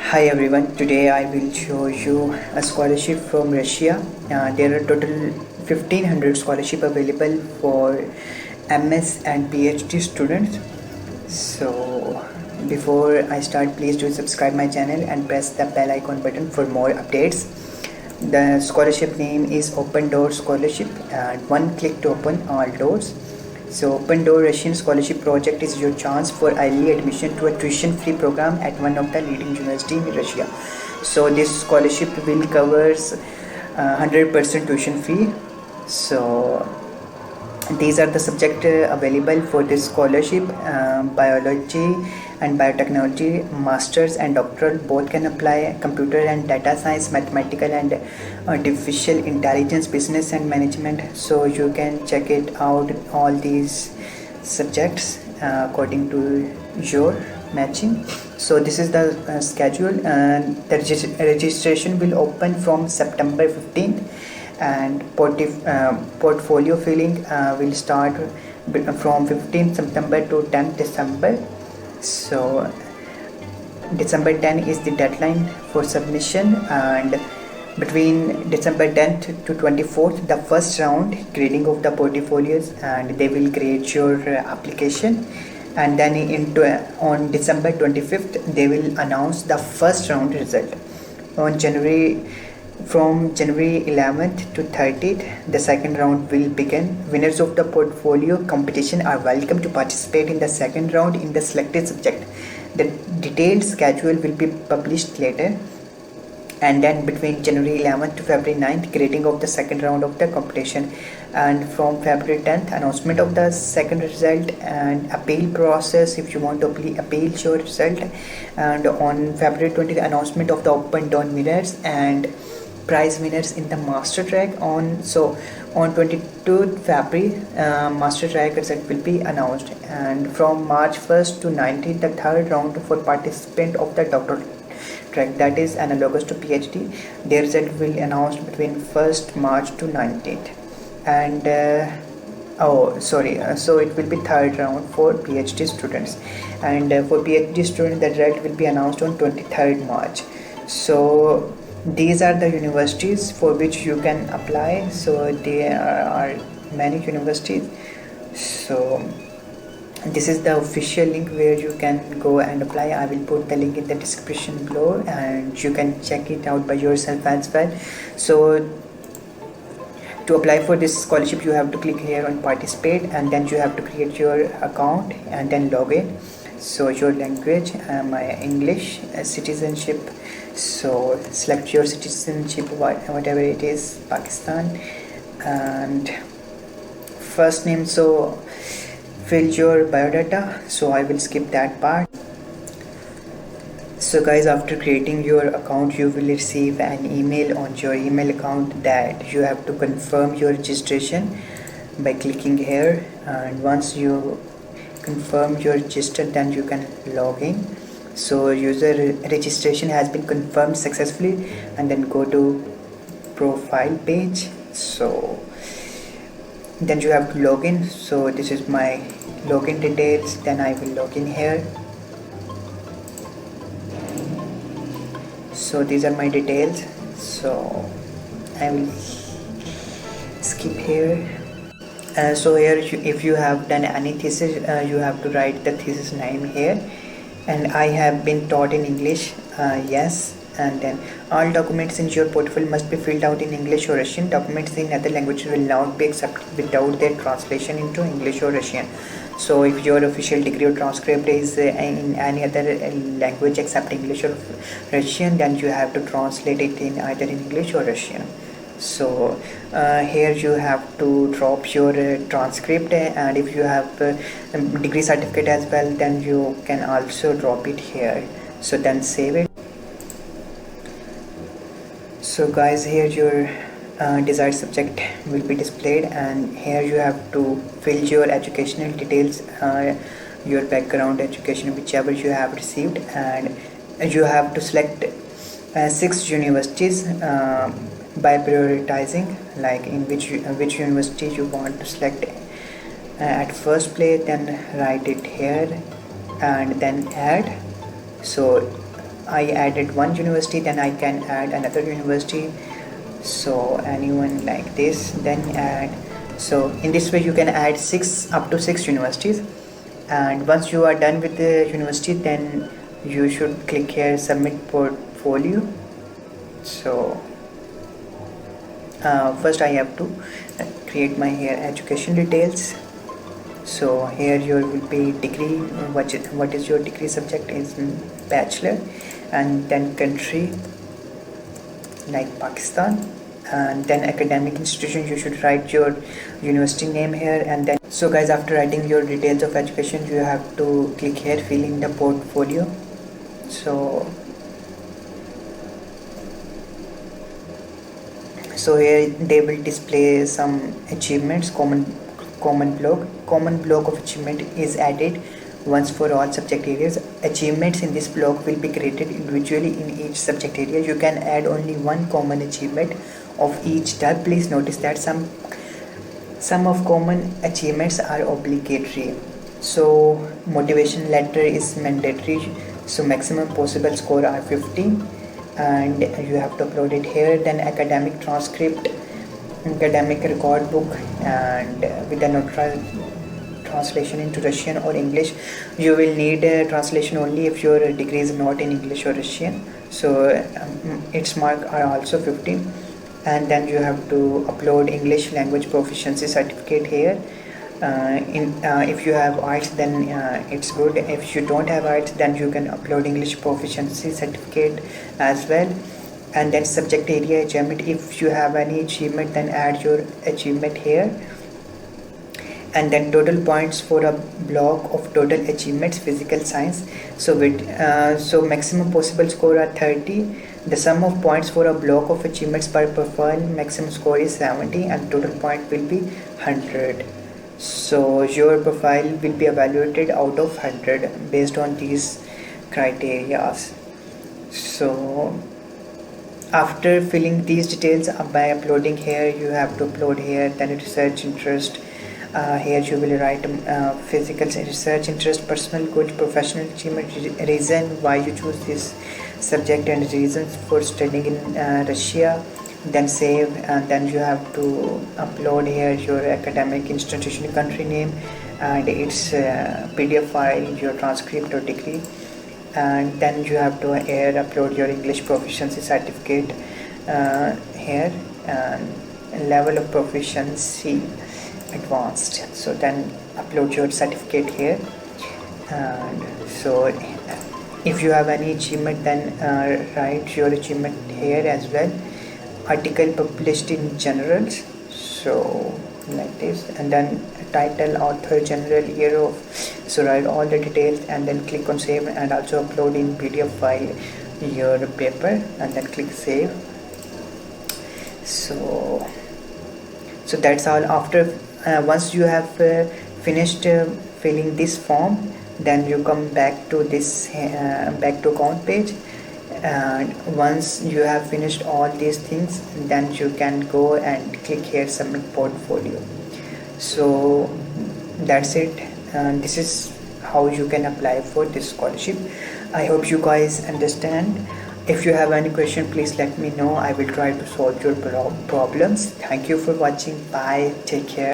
Hi everyone, today I will show you a scholarship from Russia. There are total 1500 scholarship available for MS and PhD students. So before I start, please do subscribe my channel and press the bell icon button for more updates. The scholarship name is Open Door Scholarship and one click to open all doors. So Open Door Russian Scholarship Project is your chance for early admission to a tuition-free program at one of the leading universities in Russia. So this scholarship will covers 100% tuition fee. So these are the subjects available for this scholarship. Biology and biotechnology, masters and doctoral both can apply. Computer and data science, mathematical and artificial intelligence, business and management. So you can check it out, all these subjects according to your matching. So this is the schedule, and the registration will open from September 15th, and portfolio filling will start from 15th September to 10th December. So December 10 is the deadline for submission, and between December 10th to 24th the first round grading of the portfolios, and they will grade your application, and then on December 25th they will announce the first round result. On From January 11th to 30th, the second round will begin. Winners of the portfolio competition are welcome to participate in the second round in the selected subject. The detailed schedule will be published later. And then between January 11th to February 9th, grading of the second round of the competition. And from February 10th, announcement of the second result and appeal process if you want to appeal your result. And on February 20th, announcement of the open door winners and prize winners in the master track. On 22nd February, master track result will be announced. And from March 1st to 19th, the third round for participant of the doctoral track, that is analogous to PhD. Their result will be announced between 1st March to 19th. And so it will be third round for PhD students, and for PhD students the result will be announced on 23rd March. So these are the universities for which you can apply. So there are many universities. So this is the official link where you can go and apply. I will put the link in the description below, and you can check it out by yourself as well. So to apply for this scholarship, you have to click here on participate, and then you have to create your account and then log in. So your language, my English, citizenship. So select your citizenship, whatever it is, Pakistan, and first name. So fill your biodata. So I will skip that part. So guys, after creating your account, you will receive an email on your email account that you have to confirm your registration by clicking here. And once you confirm your register, then you can log in. So user registration has been confirmed successfully, and then go to profile page. So then you have to log in. So this is my login details. Then I will log in here. So these are my details. So I will skip here. So here if you have done any thesis, you have to write the thesis name here. And I have been taught in English, yes. And then all documents in your portfolio must be filled out in English or Russian. Documents in other languages will not be accepted without their translation into English or Russian. So if your official degree or transcript is in any other language except English or Russian, then you have to translate it in either English or Russian. So here you have to drop your transcript, and if you have degree certificate as well, then you can also drop it here. So then save it. So guys, here your desired subject will be displayed, and here you have to fill your educational details, your background education, whichever you have received, and you have to select 6 universities by prioritizing, like in which university you want to select at first place. Then write it here and then add. So I added one university, then I can add another university. So anyone like this, then add. So in this way you can add up to six universities. And once you are done with the university, then you should click here submit portfolio. So first I have to create my here education details. So here your will be degree, what is your degree subject is bachelor, and then country like Pakistan, and then academic institution you should write your university name here. And then so guys, after writing your details of education, you have to click here fill in the portfolio. So here they will display some achievements. Common block of achievement is added once for all subject areas. Achievements in this block will be created individually in each subject area. You can add only one common achievement of each tab. Please notice that some of common achievements are obligatory. So motivation letter is mandatory. So maximum possible score are 50, and you have to upload it here. Then academic transcript, academic record book, and with the translation into Russian or English. You will need a translation only if your degree is not in English or Russian. So its mark are also 50. And then you have to upload English language proficiency certificate here. If you have IELTS, then it's good. If you don't have IELTS, then you can upload English proficiency certificate as well. And then subject area achievement, if you have any achievement, then add your achievement here. And then total points for a block of total achievements physical science. So maximum possible score are 30. The sum of points for a block of achievements per profile, maximum score is 70, and total point will be 100. So your profile will be evaluated out of 100 based on these criteria. So after filling these details by uploading here, you have to upload here then research interest. Here you will write physical research interest, personal goals, professional achievement, reason why you choose this subject, and reasons for studying in Russia. Then save, and then you have to upload here your academic institution country name and its PDF file, your transcript or degree. And then you have to here upload your English proficiency certificate here, and level of proficiency advanced. So then upload your certificate here. And so if you have any achievement, then write your achievement here as well. Article published in journals, so like this. And then title, author, general, year of. So write all the details and then click on save, and also upload in PDF file your paper, and then click save. So that's all. After once you have finished filling this form, then you come back to this back to account page. And once you have finished all these things, then you can go and click here submit portfolio. So that's it. This is how you can apply for this scholarship. I hope you guys understand. If you have any question, please let me know. I will try to solve your problems. Thank you for watching. Bye. Take care.